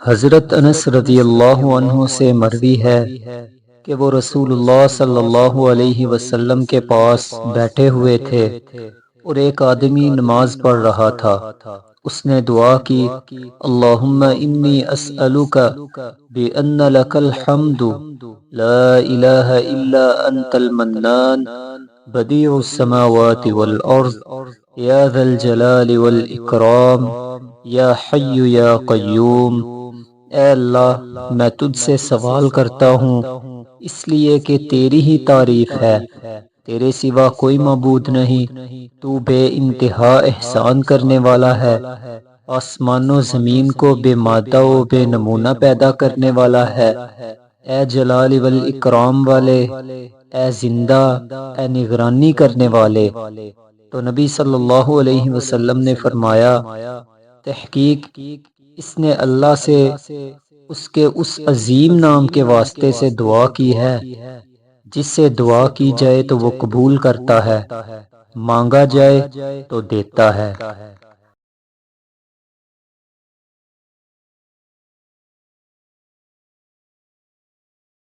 حضرت انس رضی اللہ عنہ سے مروی ہے کہ وہ رسول اللہ صلی اللہ علیہ وسلم کے پاس بیٹھے ہوئے تھے اور ایک آدمی نماز پڑھ رہا تھا۔ اس نے دعا کی، اللہم انی اسألک بأن لک الحمد لا الہ الا انت المنان بدیع السماوات والارض یا ذا الجلال والاکرام یا حی یا قیوم۔ اے اللہ، میں تجھ سے سوال کرتا ہوں اس لیے کہ تیری ہی تعریف ہے، تیرے سوا کوئی معبود نہیں، تو بے انتہا احسان کرنے والا ہے، آسمان و زمین کو بے مادہ و بے نمونہ پیدا کرنے والا ہے، اے جلال والاکرام والے، اے زندہ، اے نگرانی کرنے والے۔ تو نبی صلی اللہ علیہ وسلم نے فرمایا، تحقیق اس نے اللہ سے اس کے اس عظیم نام کے واسطے سے دعا کی ہے جس سے دعا کی جائے تو وہ قبول کرتا ہے، مانگا جائے تو دیتا ہے۔